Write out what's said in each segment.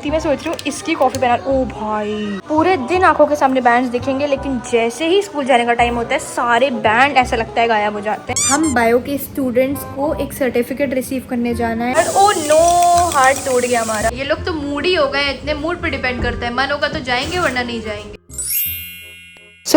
मैं सोच रही हूँ इसकी कॉफी बना। ओ भाई, पूरे दिन आंखों के सामने बैंड्स दिखेंगे, लेकिन जैसे ही स्कूल जाने का टाइम होता है सारे बैंड ऐसा लगता है गायब हो जाते हैं। हम बायो के स्टूडेंट्स को एक सर्टिफिकेट रिसीव करने जाना है। ओ नो, हार्ट टूट गया हमारा। ये लोग तो मूडी हो गए, इतने मूड पे डिपेंड करता है, मन होगा तो जाएंगे वरना नहीं जाएंगे।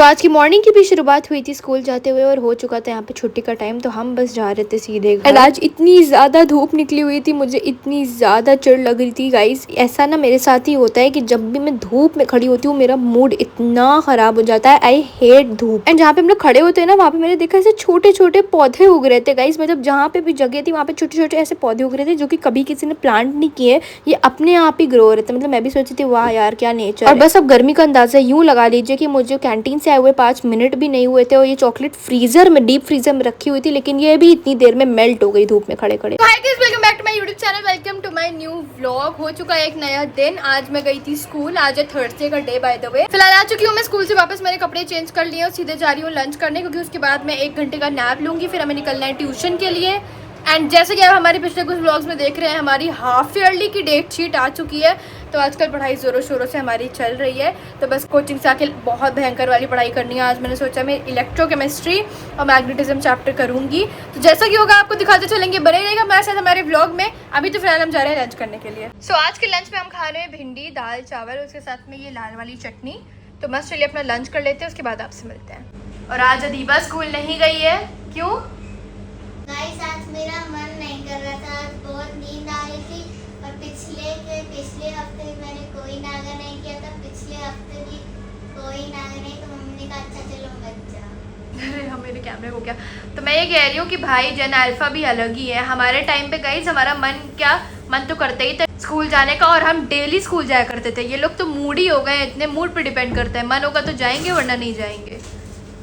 आज की मॉर्निंग की भी शुरुआत हुई थी स्कूल जाते हुए और हो चुका था यहाँ पे छुट्टी का टाइम, तो हम बस जा रहे थे सीधे घर। आज इतनी ज्यादा धूप निकली हुई थी, मुझे इतनी ज्यादा चिढ़ लग रही थी गाइस। ऐसा ना मेरे साथ ही होता है कि जब भी मैं धूप में खड़ी होती हूँ मेरा मूड इतना खराब हो जाता है। आई हेट धूप। एंड जहाँ पे हम लोग खड़े होते हैं ना, वहाँ पे मैंने देखा ऐसे छोटे छोटे पौधे उग रहे थे गाइस। मतलब जहाँ पे भी जगह थी वहाँ पे छोटे छोटे ऐसे पौधे उग रहे थे जो कि कभी किसी ने प्लांट नहीं किए, ये अपने आप ही ग्रो हो रहे थे। मतलब मैं भी सोची थी वाह यार क्या नेचर। और बस अब गर्मी का अंदाजा यूं लगा लीजिए कि मुझे कैंटीन से आए हुए 5 मिनट भी नहीं हुए थे और ये चॉकलेट फ्रीजर में, डीप फ्रीजर में रखी हुई थी, लेकिन ये भी इतनी देर में मेल्ट हो गई धूप में खड़े खड़े। Hi guys, welcome back to my YouTube channel, welcome to my new vlog. हो चुका है एक नया दिन। आज मैं गई थी स्कूल, आज है थर्सडे का डे बाय द वे। फिलहाल आ चुकी हूँ मैं स्कूल से वापस, मैंने कपड़े चेंज कर लिए और सीधे जा रही हूँ लंच करने, क्योंकि उसके बाद मैं 1 घंटे का नैप लूंगी, फिर हमें निकलना है ट्यूशन के लिए। एंड जैसे कि आप हमारे पिछले कुछ व्लॉग्स में देख रहे हैं, हमारी हाफ ईयरली की डेट शीट आ चुकी है। तो आजकल पढ़ाई ज़ोरों शोरों से हमारी चल रही है, तो बस कोचिंग से आके बहुत भयंकर वाली पढ़ाई करनी है। आज मैंने सोचा मैं इलेक्ट्रोकेमिस्ट्री और मैग्नेटिज्म चैप्टर करूँगी, तो जैसा कि होगा आपको दिखाते चलेंगे, बने रहेगा हमारे साथ हमारे व्लॉग में। अभी तो फिलहाल हम जा रहे हैं लंच करने के लिए। आज के लंच में हम खा रहे हैं भिंडी, दाल, चावल, उसके साथ में ये लाल वाली चटनी। तो मस्त चलिए अपना लंच कर लेते हैं, उसके बाद आपसे मिलते हैं। और आज अदीबा स्कूल नहीं गई है, क्यों? आज मेरा मन नहीं कर रहा था, आज बहुत नींद आ रही थी। और पिछले हफ्ते मैंने कोई नागा नहीं किया था, पिछले हफ्ते भी कोई नागा नहीं, तो मम्मी ने कहा अच्छा चलो मत जाओ। अरे हाँ, मेरे कैमरे को क्या। तो मैं ये कह रही हूँ कि भाई जेन अल्फा भी अलग ही है। हमारे टाइम पे गाइस हमारा मन तो करता ही था स्कूल जाने का, और हम डेली स्कूल जाया करते थे। ये लोग तो मूडी हो गए, इतने मूड पे डिपेंड करता है, मन होगा तो जाएंगे वरना नहीं जाएंगे।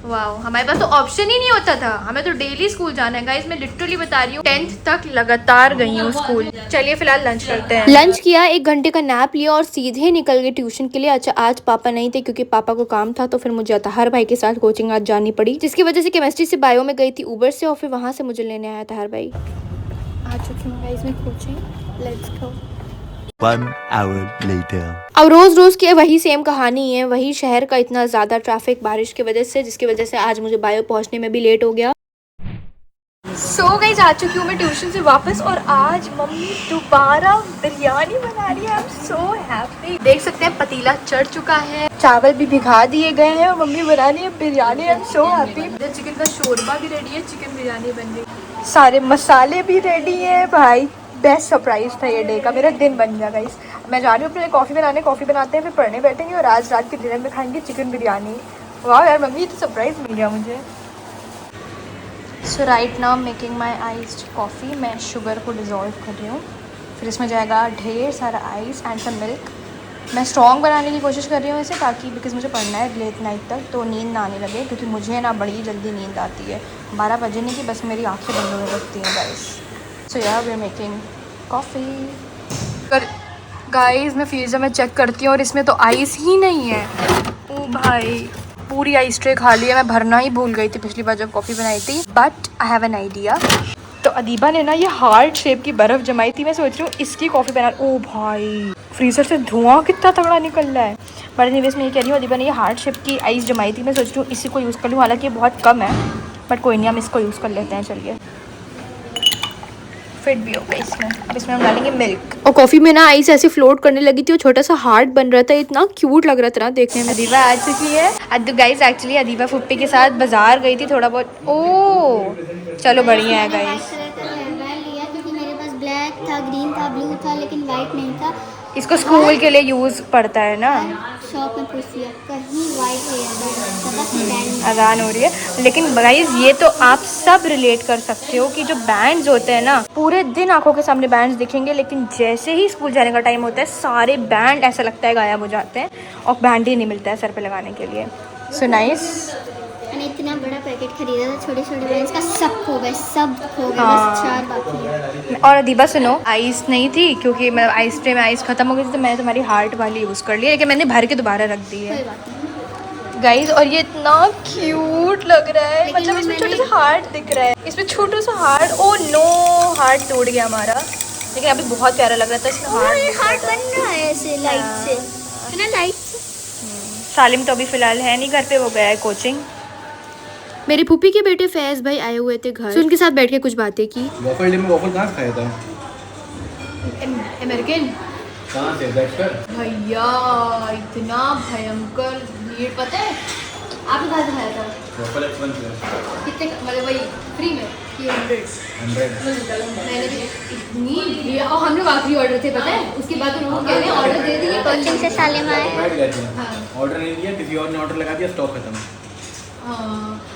वाह, हमारे पास तो ऑप्शन ही नहीं होता था, हमें तो डेली स्कूल जाना है गाइस। मैं लिटरली बता रही हूँ 10th तक लगातार गई हूँ स्कूल। चलिए फिलहाल लंच करते हैं। लंच किया, 1 घंटे का नैप लिया और सीधे निकल गए ट्यूशन के लिए। अच्छा, आज पापा नहीं थे क्योंकि पापा को काम था, तो फिर मुझे अतहर भाई के साथ कोचिंग आज जानी पड़ी, जिसकी वजह से केमिस्ट्री से बायो में गई थी उबर से, और फिर वहां से मुझे लेने आया अतहर भाई। आ चुकी हूँ गाइस मैं coaching, let's go. 1 hour later. अब रोज रोज की वही सेम कहानी है, वही शहर का इतना ज्यादा ट्रैफिक बारिश की वजह से, जिसकी वजह से आज मुझे बायो पहुंचने में भी लेट हो गया। सो गाइस, आ चुकी हूँ मैं ट्यूशन से वापस, और आज मम्मी दोबारा बिरयानी बना रही है। I am so happy. देख सकते हैं पतीला चढ़ चुका है, चावल भी भिगा दिए गए हैं और मम्मी बना रही है biryani. I am so happy. Chicken का शोरबा भी रेडी है, चिकन बिरयानी बन रही, सारे मसाले भी रेडी है। भाई बेस्ट सरप्राइज था ये डे का, मेरा दिन बन गया गाइस। मैं जा रही हूँ अपने लिए कॉफ़ी बनाने, कॉफ़ी बनाते हैं फिर पढ़ने बैठेंगे, और आज रात के डिनर में खाएंगे चिकन बिरयानी। वाह यार मम्मी, ये तो सरप्राइज मिल गया मुझे। So right now making my iced coffee. मैं शुगर को डिज़ोल्व कर रही हूँ, फिर इसमें जाएगा ढेर सारा आइस एंड सम मिल्क। मैं स्ट्रॉन्ग बनाने की कोशिश कर रही हूँ इसे, ताकि बिकॉज मुझे पढ़ना है लेट नाइट तक, तो नींद ना आने लगे, क्योंकि मुझे ना बड़ी जल्दी नींद आती है। 12 बजे नहीं कि बस मेरी आँखें बंद होने लगती हैं गाइस। सो यार we are making coffee. Guys मैं फ्रीजर में चेक करती हूँ और इसमें तो आइस ही नहीं है। ओ भाई, पूरी आइस ट्रे खाली है। मैं भरना ही भूल गई थी पिछली बार जब कॉफ़ी बनाई थी, but I have an idea. तो अदीबा ने ना ये हार्ट शेप की बर्फ़ जमाई थी, मैं सोच रही हूँ इसकी कॉफ़ी बना। ओ भाई, फ्रीज़र से धुआं कितना तगड़ा निकल रहा है। बट एनीवेज मैं ये कह रही हूँ, अदीबा ने ये हार्ट शेप की आइस जमाई थी, मैं सोच रही हूँ इसी को यूज़ कर लूँ। हालांकि ये बहुत कम है, बट कोई नहीं, हम इसको यूज़ कर लेते हैं। चलिए, फिट भी होगा इसमें। अब इसमें हम डालेंगे मिल्क। और कॉफ़ी में ना आइस ऐसे फ्लोट करने लगी थी और छोटा सा हार्ट बन रहा था, इतना क्यूट लग रहा था ना देखने में। अदीबा आ चुकी है। गाइस एक्चुअली अदीबा फुप्पी के साथ बाजार गई थी थोड़ा बहुत। ओ चलो बढ़िया है गाइस। लिया क्योंकि मेरे पास ब्लैक था, ग्रीन था, ब्लू था, लेकिन वाइट नहीं था। इसको स्कूल के लिए यूज़ पड़ता है ना। शॉप में पूछ लिया, कहीं वाइट है, अजान हो रही है। लेकिन गाइस ये तो आप सब रिलेट कर सकते हो कि जो बैंड्स होते हैं ना, पूरे दिन आंखों के सामने बैंड्स दिखेंगे, लेकिन जैसे ही स्कूल जाने का टाइम होता है सारे बैंड ऐसा लगता है गायब हो जाते हैं, और बैंड ही नहीं मिलता है सर पे लगाने के लिए। So nice. मैंने इतना बड़ा पैकेट खरीदा था छोटे छोटे बैंड्स का, सब खो गए, बस 4 बाकी है। और अदीबा सुनो, आइस नहीं थी क्योंकि मैं आइस ट्रे में आइस खत्म हो गई थी, तो मैंने तुम्हारी हार्ट वाली यूज़ कर ली, लेकिन मैंने भर के दोबारा रख दी है। कोई बात नहीं गाइस, और ये इतना क्यूट लग रहा है, मतलब इसमें छोटा सा हार्ट दिख रहा है, इसमें छोटा सा हार्ट। ओ नो, हार्ट टूट गया हमारा। लेकिन अभी बहुत प्यारा लग रहा था इसमें हार्ट बन रहा है ऐसे लाइट से, है ना, लाइट से। सालिम तो अभी फिलहाल है नहीं घर पे, वो गया है कोचिंग। मेरी फूफी के बेटे फैज भाई आए हुए थे घर, तो उनके साथ बैठ के कुछ बातें की। वॉफल डे में वॉफल कहाँ खाया था? अमेरिकन कहाँ से? बैठकर? भैया इतना भयंकर भीड़, पता है आपने कहाँ से खाया था? वॉफल एक्सपेंस है। कितने, मतलब वही फ्री में कि 100? 100। मैंने भी इतनी भीड़, और हम लोग आखिरी ऑर्डर थे पता है, उसके बाद उन लोगों को कह रहे हैं ऑर्डर दे दिए, कोचिंग से सालिम आए। बैठ गए थे। हाँ। ऑर्डर नहीं दिया, किसी और ने ऑर्डर लगा दिया, स्टॉक खत्म।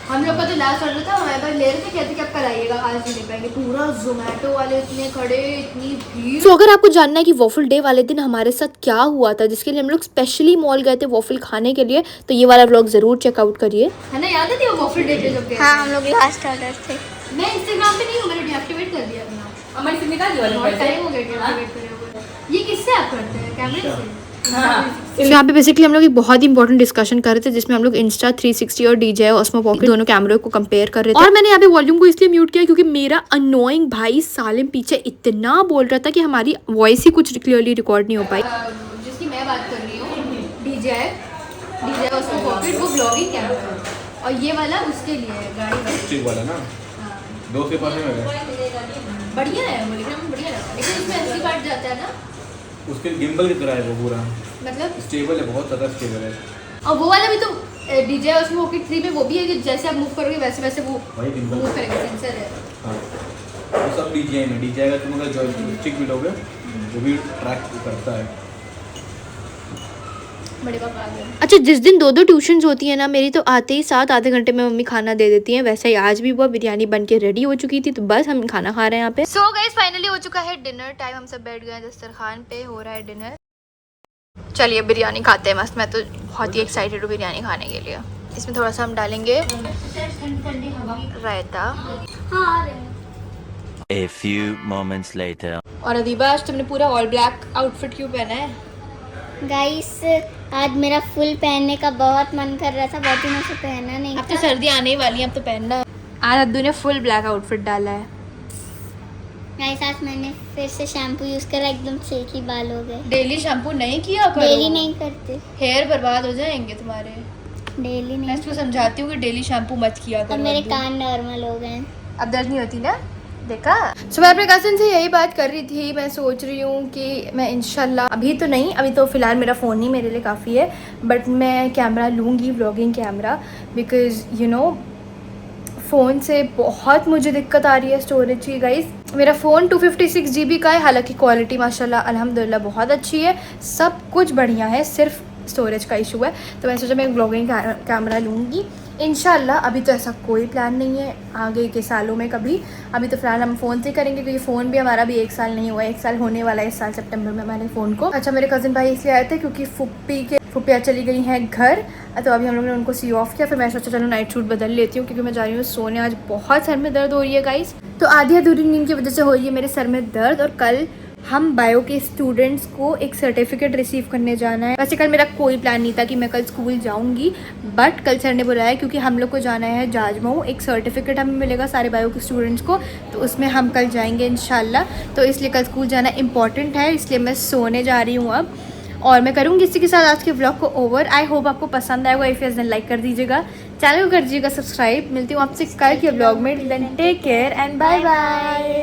हम लोग का तो लास्ट ऑर्डर था, हमारे पास ले रहे थे, कहते कि अब कल आइएगा, आज नहीं ले पाएंगे। पूरा जोमेटो वाले इतने खड़े, इतनी भीड़। तो अगर आपको जानना है कि वॉफल डे वाले दिन हमारे साथ क्या हुआ था, जिसके लिए हम लोग स्पेशली मॉल गए थे वॉफल खाने के लिए, तो ये वाला व्लॉग जरूर चेकआउट करिए, है ना। याद है वो वॉफल डे पे जब गए? हाँ, हम लोग लास्ट ऑर्डर थे। मैं इंस्टाग्राम पे नहीं हूँ, मैंने डीएक्टिवेट कर दिया अपना। हमारी सिम निकाल दिया, बहुत टाइम हो गया डीएक्टिवेट करे हुए। ये किससे आप करते हैं, कैमरे से? तो यहाँ पे बेसिकली हम लोग एक बहुत ही इंपॉर्टेंट डिस्कशन कर रहे थे, जिसमें हम लोग इंस्टा 360 और DJI Osmo Pocket दोनों कैमरे को कंपेयर कर रहे थे। और मैंने यहाँ पे वॉल्यूम को इसलिए म्यूट किया क्योंकि मेरा अनोइंग भाई सालिम पीछे इतना बोल रहा था कि हमारी वॉइस ही कुछ क्लियरली रिकॉर्ड नहीं हो पाई। जिसकी मैं बात कर रही हूँ, DJI Osmo Pocket, वो ब्लॉगिंग कैमरा, और ये वाला उसके लिए है, गाड़ी वाला ना, 2 के पास में बढ़िया है वो, लेकिन बढ़िया लगा, लेकिन उसमें SD कार्ड जाता है ना, उसके गिम्बल की तरह है वो पूरा, मतलब स्टेबल है, बहुत ज़्यादा स्टेबल है। और वो वाला भी तो DJI Osmo Pocket 3 में वो भी है कि जैसे आप मूव करोगे वैसे वैसे वो वही गिम्बल मूव करेगा, सेंसर है। हाँ, वो सब DJI में, DJI का तुम अगर जॉयस्टिक भी लोगे वो भी ट्रैक करता है। बड़े पापा आ गए। अच्छा, जिस दिन 2 ट्यूशन्स होती है ना मेरी, तो आते ही साथ आधे घंटे में मम्मी खाना दे देती हैं। वैसे ही आज भी वो बिरयानी बन के रेडी हो चुकी थी, तो बस हम खाना खा रहे हैं यहाँ पे। सो गाइस, फाइनली हो चुका है डिनर टाइम, हम सब बैठ गए हैं दस्तरखान पे, हो रहा है डिनर। चलिए बिरयानी खाते हैं मस्त, मैं तो बहुत ही एक्साइटेड हूँ बिरयानी खाने के लिए। इसमें थोड़ा सा हम डालेंगे रायता। A few moments later. और अदीबा, आज तुमने पूरा ऑल ब्लैक आउटफिट क्यों पहना है? गाइस, आज मेरा फुल पहनने का बहुत मन कर रहा था, बहुत दिनों से पहना नहीं अब तो सर्दी आने ही वाली है, अब तो पहनना है। आज अद्दू ने फुल ब्लैक आउटफिट डाला है। गाइस, आज मैंने फिर से शैम्पू यूज करा, एकदम सिल्की बाल हो गए। डेली शैम्पू नहीं किया करो, डेली नहीं करते, हेयर बर्बाद हो जाएंगे तुम्हारे। डेली मैं नहीं। इसको समझाती हूँ कि डेली शैम्पू मत किया करो। अब मेरे अद्दू। कान नॉर्मल हो गए। अब दर्द नहीं होती ना, देखा। सो मैं अपने कज़न से यही बात कर रही थी, मैं सोच रही हूँ कि मैं इंशाल्लाह, अभी तो नहीं, अभी तो फ़िलहाल मेरा फ़ोन ही मेरे लिए काफ़ी है, बट मैं कैमरा लूँगी, vlogging camera, because you know phone से बहुत मुझे दिक्कत आ रही है स्टोरेज की। गाइस, मेरा फ़ोन 256 GB का है, हालांकि क्वालिटी माशाल्लाह अल्हम्दुलिल्लाह बहुत अच्छी है, सब कुछ बढ़िया है, सिर्फ स्टोरेज का इशू है। तो मैं सोचा मैं एक ब्लॉगिंग कैमरा लूँगी इंशाल्लाह। अभी तो ऐसा कोई प्लान नहीं है आगे के सालों में कभी, अभी तो फ़िलहाल हम फ़ोन से करेंगे, क्योंकि फ़ोन भी हमारा भी 1 साल नहीं हुआ है, 1 साल होने वाला है इस साल सितंबर में हमारे फ़ोन को। अच्छा, मेरे कज़न भाई इसलिए आए थे क्योंकि फुप्पियाँ चली गई हैं घर, तो अभी हम लोग ने उनको सी ऑफ किया। फिर मैं सोचा चलो नाइट सूट बदल लेती हूँ, क्योंकि मैं जा रही हूँ सोने, आज बहुत सर में दर्द हो रही है गाइस। तो आधी अधूरी नींद की वजह से हो रही है मेरे सर में दर्द। और कल हम बायो के स्टूडेंट्स को एक सर्टिफिकेट रिसीव करने जाना है। वैसे कल मेरा कोई प्लान नहीं था कि मैं कल स्कूल जाऊंगी, बट कल सर ने बुलाया क्योंकि हम लोग को जाना है जाजमऊ, एक सर्टिफिकेट हमें मिलेगा सारे बायो के स्टूडेंट्स को, तो उसमें हम कल जाएंगे इंशाल्लाह। तो इसलिए कल स्कूल जाना इम्पॉर्टेंट है, इसलिए मैं सोने जा रही हूँ अब, और मैं करूँगी इसी के साथ आज के व्लॉग को ओवर। आई होप आपको पसंद आएगा, इफ यस देन लाइक कर दीजिएगा, चैनल को कर दीजिएगा सब्सक्राइब। मिलती हूँ आपसे कल के व्लॉग में, then take care and bye bye.